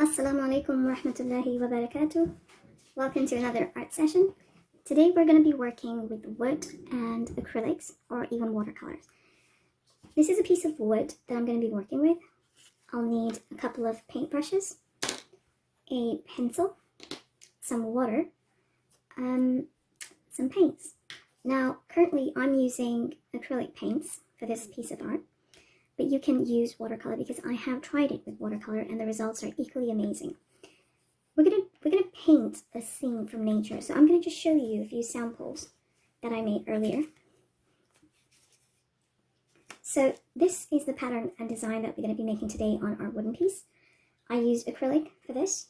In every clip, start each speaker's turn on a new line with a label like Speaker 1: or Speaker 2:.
Speaker 1: Assalamu alaikum wa rahmatullahi wa barakatuh. Welcome to another art session. Today we're going to be working with wood and acrylics or even watercolors. This is a piece of wood that I'm going to be working with. I'll need a couple of paintbrushes, a pencil, some water, some paints. Now currently I'm using acrylic paints for this piece of art. But you can use watercolor because I have tried it with watercolor and the results are equally amazing. We're gonna paint a scene from nature. So I'm gonna just show you a few samples that I made earlier. So this is the pattern and design that we're gonna be making today on our wooden piece. I used acrylic for this,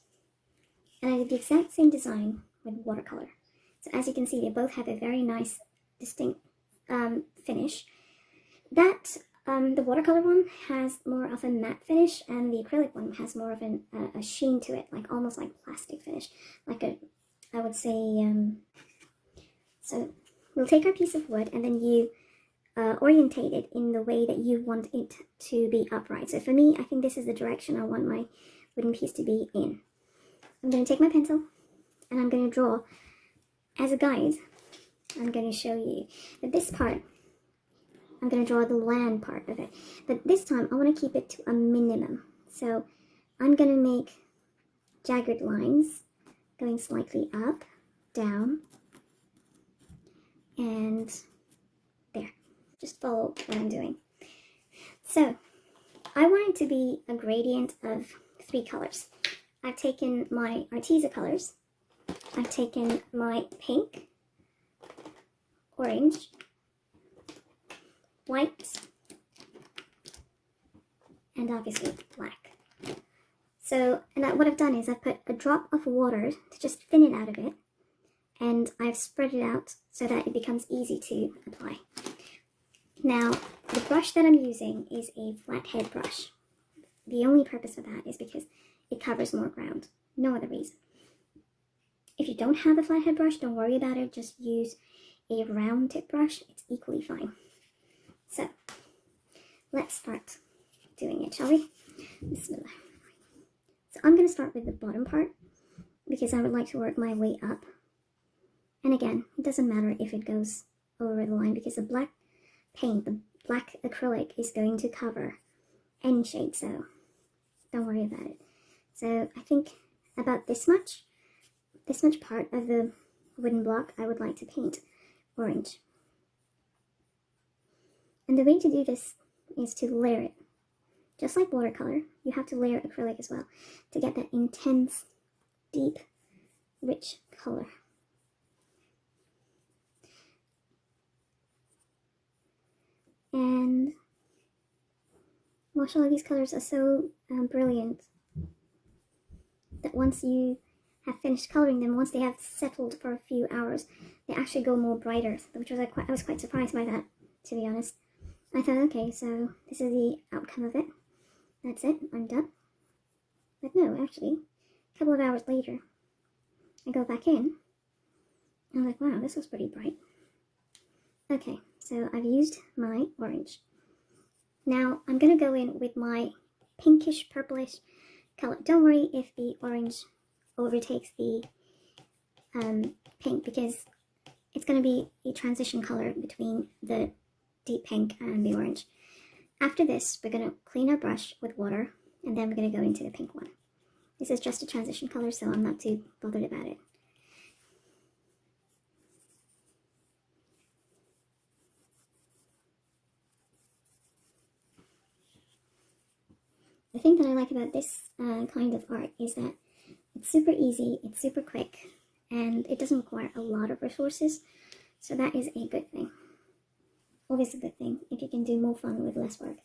Speaker 1: and I did the exact same design with watercolor. So as you can see, they both have a very nice, distinct finish. The watercolor one has more of a matte finish, and the acrylic one has more of a sheen to it, like almost like plastic finish, I would say. So we'll take our piece of wood and then you orientate it in the way that you want it to be upright. So for me, I think this is the direction I want my wooden piece to be in. I'm going to take my pencil and I'm going to draw as a guide. I'm going to show you that this part, I'm going to draw the land part of it, but this time I want to keep it to a minimum. So I'm going to make jagged lines going slightly up, down, and there. Just follow what I'm doing. So I want it to be a gradient of 3 colors. I've taken my Arteza colors. I've taken my pink, orange, white, and obviously black. So, what I've done is I've put a drop of water to just thin it out a bit, and I've spread it out so that it becomes easy to apply. Now, the brush that I'm using is a flathead brush. The only purpose for that is because it covers more ground, no other reason. If you don't have a flathead brush, don't worry about it, just use a round tip brush, it's equally fine. So, let's start doing it, shall we? Bismillah. So I'm going to start with the bottom part because I would like to work my way up. And again, it doesn't matter if it goes over the line because the black paint, the black acrylic is going to cover any shade, so don't worry about it. So I think about this much part of the wooden block I would like to paint orange. And the way to do this is to layer it. Just like watercolor, you have to layer acrylic as well to get that intense, deep, rich color. And mashallah, these colors are so brilliant that once you have finished coloring them, once they have settled for a few hours, they actually go more brighter, which was I was quite surprised by that, to be honest. I thought, okay, so this is the outcome of it. That's it, I'm done. But no, actually, a couple of hours later, I go back in. I'm like, wow, this was pretty bright. Okay, so I've used my orange. Now, I'm going to go in with my pinkish, purplish color. Don't worry if the orange overtakes the pink because it's going to be a transition color between the deep pink and the orange. After this, we're going to clean our brush with water, and then we're going to go into the pink one. This is just a transition color, so I'm not too bothered about it. The thing that I like about this kind of art is that it's super easy, it's super quick, and it doesn't require a lot of resources, so that is a good thing. Always a good thing if you can do more fun with less work.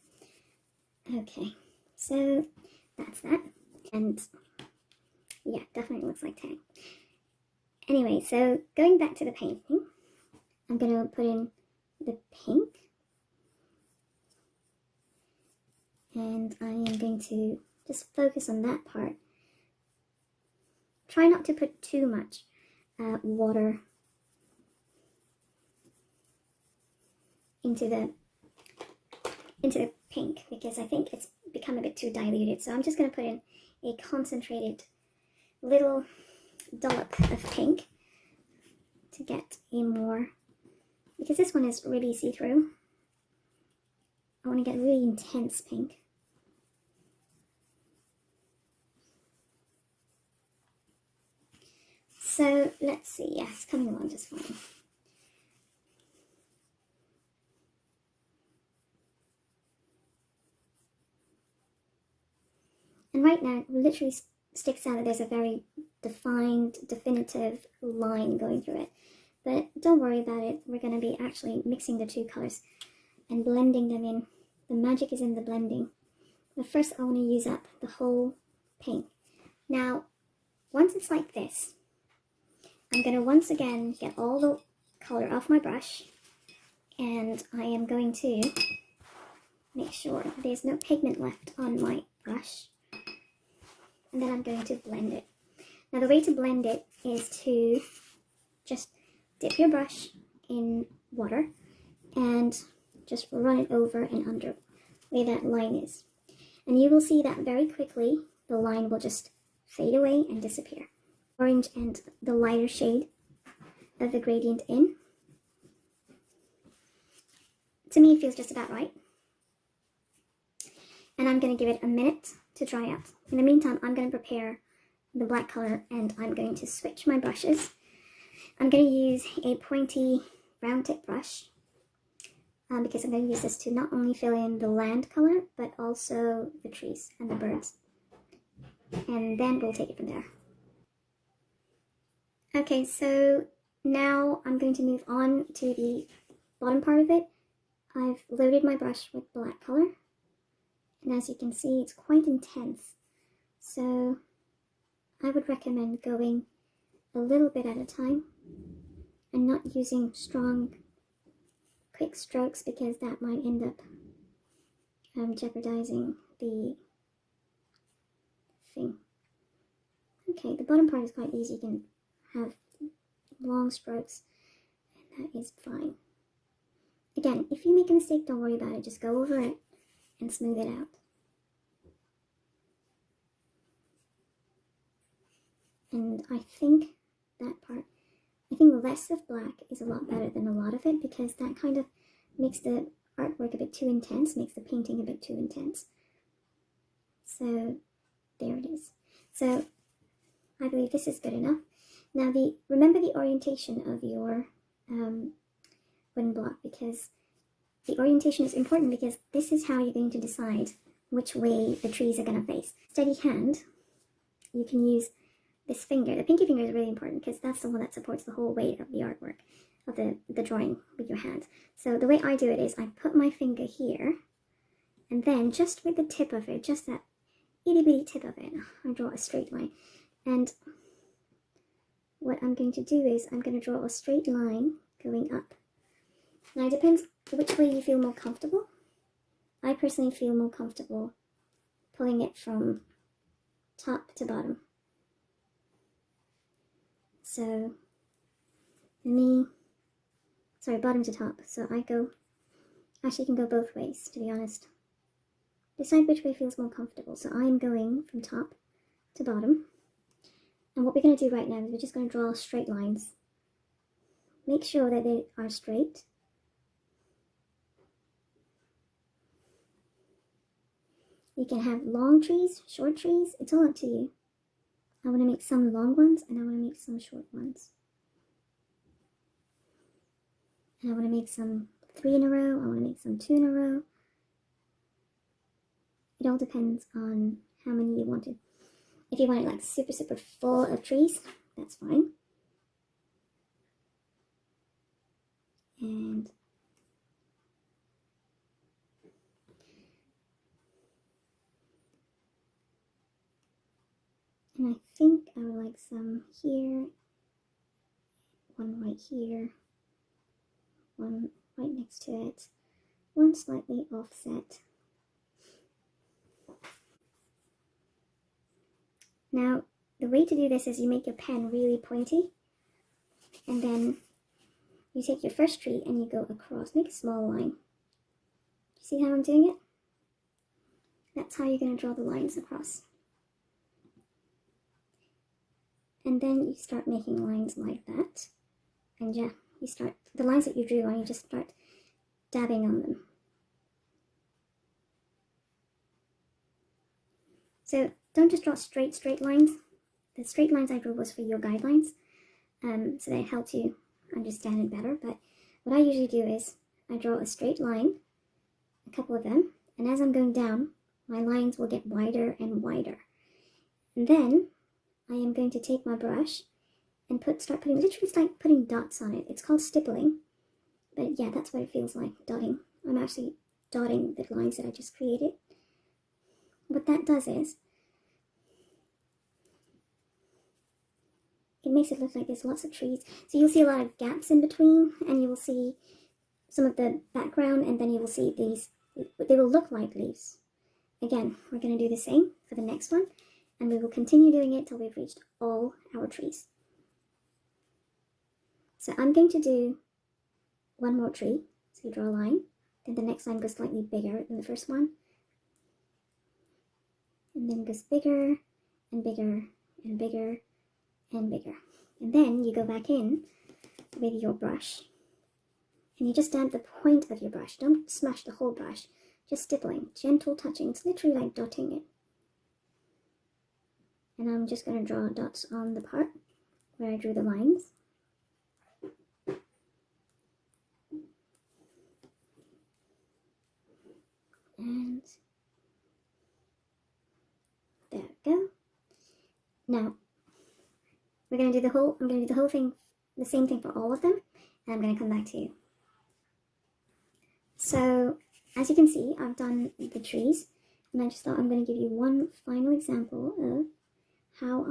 Speaker 1: Okay, so that's that, and yeah, definitely looks like tang. Anyway, so going back to the painting, I'm going to put in the pink, and I am going to just focus on that part. Try not to put too much water into the pink because I think it's become a bit too diluted. So I'm just going to put in a concentrated little dollop of pink to get a more, because this one is really see-through, I want to get really intense pink. So let's see, yeah, it's coming along just fine. And right now, it literally sticks out that there's a very defined, definitive line going through it. But don't worry about it, we're going to be actually mixing the two colors and blending them in. The magic is in the blending. But first I want to use up the whole pink. Now, once it's like this, I'm going to once again get all the color off my brush, and I am going to make sure there's no pigment left on my brush, and then I'm going to blend it. Now the way to blend it is to just dip your brush in water and just run it over and under where that line is. And you will see that very quickly the line will just fade away and disappear. Orange and the lighter shade of the gradient in. To me, it feels just about right. And I'm going to give it a minute to dry out. In the meantime, I'm going to prepare the black color, and I'm going to switch my brushes. I'm going to use a pointy round tip brush because I'm going to use this to not only fill in the land color, but also the trees and the birds. And then we'll take it from there. Okay, so now I'm going to move on to the bottom part of it. I've loaded my brush with black color, and as you can see, it's quite intense. So I would recommend going a little bit at a time and not using strong, quick strokes, because that might end up jeopardizing the thing. Okay, the bottom part is quite easy. You can have long strokes, and that is fine. Again, if you make a mistake, don't worry about it. Just go over it and smooth it out. And I think that part, I think less of black is a lot better than a lot of it, because that kind of makes the artwork a bit too intense, makes the painting a bit too intense. So there it is. So I believe this is good enough. Now remember the orientation of your wooden block, because the orientation is important, because this is how you're going to decide which way the trees are going to face. Steady hand, you can use this finger. The pinky finger is really important because that's the one that supports the whole weight of the artwork, of the drawing with your hand. So the way I do it is I put my finger here, and then just with the tip of it, just that itty bitty tip of it, I draw a straight line. And what I'm going to do is I'm going to draw a straight line going up. Now it depends which way you feel more comfortable. I personally feel more comfortable pulling it from top to bottom. So bottom to top. So I go, actually you can go both ways, to be honest. Decide which way feels more comfortable. So I'm going from top to bottom. And what we're going to do right now is we're just going to draw straight lines. Make sure that they are straight. You can have long trees, short trees, it's all up to you. I want to make some long ones, and I want to make some short ones. And I want to make some 3 in a row, I want to make some 2 in a row. It all depends on how many you wanted. If you want it like super, super full of trees, that's fine. And I think I would like some here, one right here, one right next to it, one slightly offset. Now, the way to do this is you make your pen really pointy, and then you take your first tree and you go across. Make a small line. See how I'm doing it? That's how you're going to draw the lines across. and then you start making lines like that. And yeah, you start, the lines that you drew on, you just start dabbing on them. So don't just draw straight lines. The straight lines I drew was for your guidelines, so that it helps you understand it better. But what I usually do is I draw a straight line, a couple of them, and as I'm going down, my lines will get wider and wider. And then I am going to take my brush and start putting, literally it's like putting dots on it. It's called stippling, but yeah, that's what it feels like, dotting. I'm actually dotting the lines that I just created. What that does is, it makes it look like there's lots of trees. So you'll see a lot of gaps in between, and you will see some of the background, and then you will see these, they will look like leaves. Again, we're going to do the same for the next one, and we will continue doing it till we've reached all our trees. So I'm going to do one more tree. So you draw a line, then the next line goes slightly bigger than the first one, and then goes bigger and bigger and bigger and bigger. And then you go back in with your brush and you just dab the point of your brush. Don't smash the whole brush, just stippling, gentle touching. It's literally like dotting it. And I'm just going to draw dots on the part where I drew the lines. And there we go. Now, I'm going to do the whole thing, the same thing for all of them, and I'm going to come back to you. So, as you can see, I've done the trees, and I just thought I'm going to give you one final example of how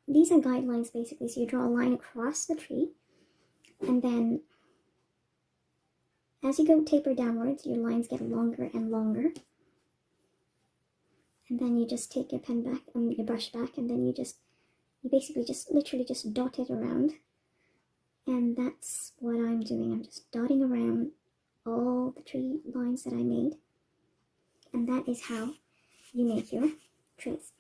Speaker 1: these are guidelines basically. So you draw a line across the tree, and then as you go taper downwards, your lines get longer and longer. And then you just take your pen back, your brush back, and then you basically just literally just dot it around. And that's what I'm doing. I'm just dotting around all the tree lines that I made. And that is how you make your trees.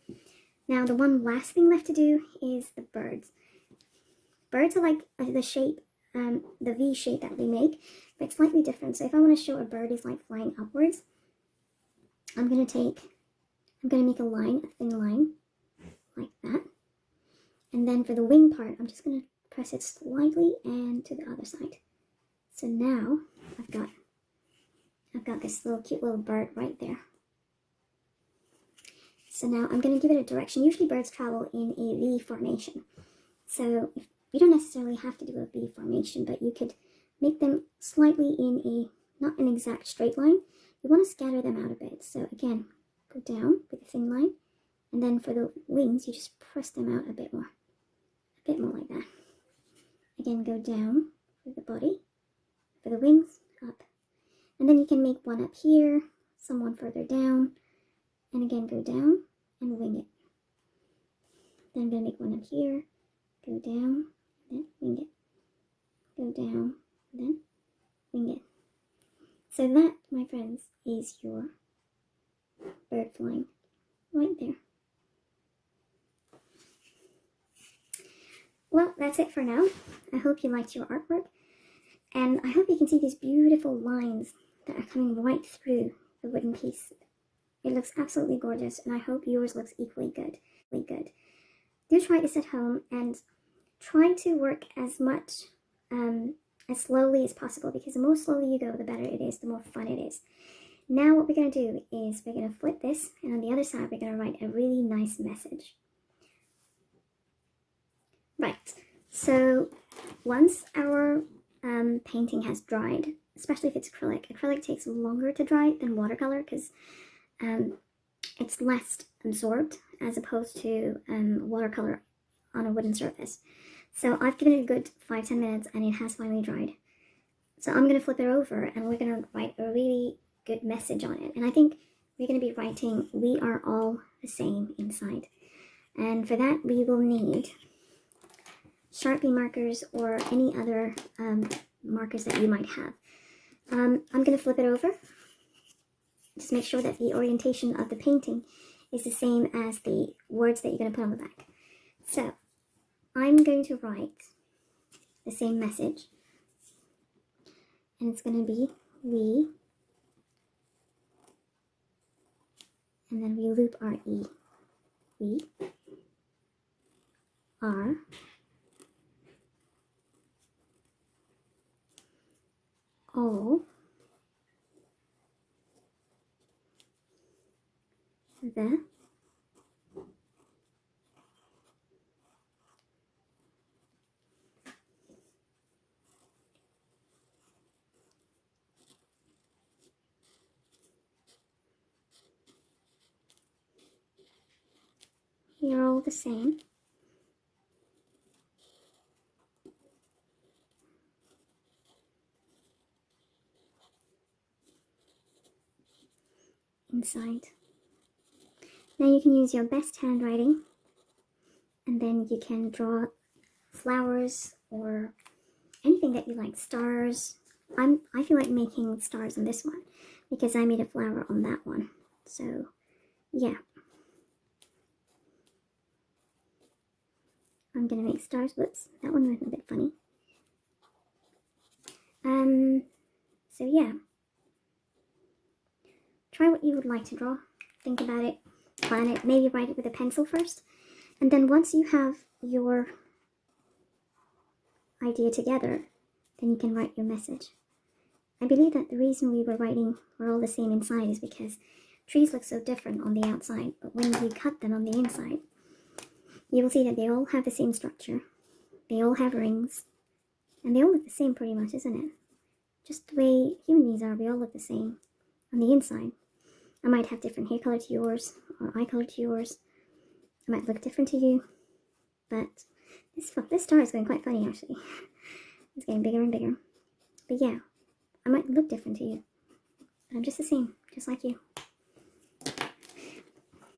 Speaker 1: Now the one last thing left to do is the birds. Birds are like the shape, the V shape that we make, but it's slightly different. So if I want to show a bird is like flying upwards, I'm going to make a line, a thin line, like that. And then for the wing part, I'm just going to press it slightly and to the other side. So now I've got this little cute little bird right there. So now I'm going to give it a direction. Usually birds travel in a V formation. So you don't necessarily have to do a V formation, but you could make them slightly in a, not an exact straight line. You want to scatter them out a bit. So again, go down with a thin line, and then for the wings, you just press them out a bit more like that. Again, go down with the body, for the wings, up. And then you can make one up here, someone further down, and again go down and wing it. Then I'm going to make one up here, go down, then wing it. Go down, then wing it. So that, my friends, is your bird flying right there. Well, that's it for now. I hope you liked your artwork, and I hope you can see these beautiful lines that are coming right through the wooden piece. It looks absolutely gorgeous, and I hope yours looks equally good. Do try this at home and try to work as slowly as possible, because the more slowly you go, the better it is, the more fun it is. Now what we're going to do is we're going to flip this, and on the other side we're going to write a really nice message. Right, so once our painting has dried, especially if it's acrylic takes longer to dry than watercolor because it's less absorbed as opposed to watercolor on a wooden surface. So I've given it a good 5-10 minutes and it has finally dried. So I'm going to flip it over and we're going to write a really good message on it. And I think we're going to be writing, "We are all the same inside." And for that we will need Sharpie markers or any other markers that you might have. I'm going to flip it over. Just make sure that the orientation of the painting is the same as the words that you're going to put on the back. So I'm going to write the same message, and it's going to be we, and then we loop our E. We are all the you're all the same. Inside. Now you can use your best handwriting, and then you can draw flowers or anything that you like, stars. I feel like making stars on this one because I made a flower on that one. So yeah, I'm gonna make stars. Whoops, that one went a bit funny. So yeah, try what you would like to draw. Think about it, plan it, maybe write it with a pencil first, and then once you have your idea together, then you can write your message. I believe that the reason we're all the same inside is because trees look so different on the outside, but when you cut them on the inside, you will see that they all have the same structure, they all have rings, and they all look the same pretty much, isn't it? Just the way human beings are, we all look the same on the inside. I might have different hair color to yours, or eye color to yours. I might look different to you, but this star is going quite funny actually. It's getting bigger and bigger. But yeah, I might look different to you, but I'm just the same, just like you.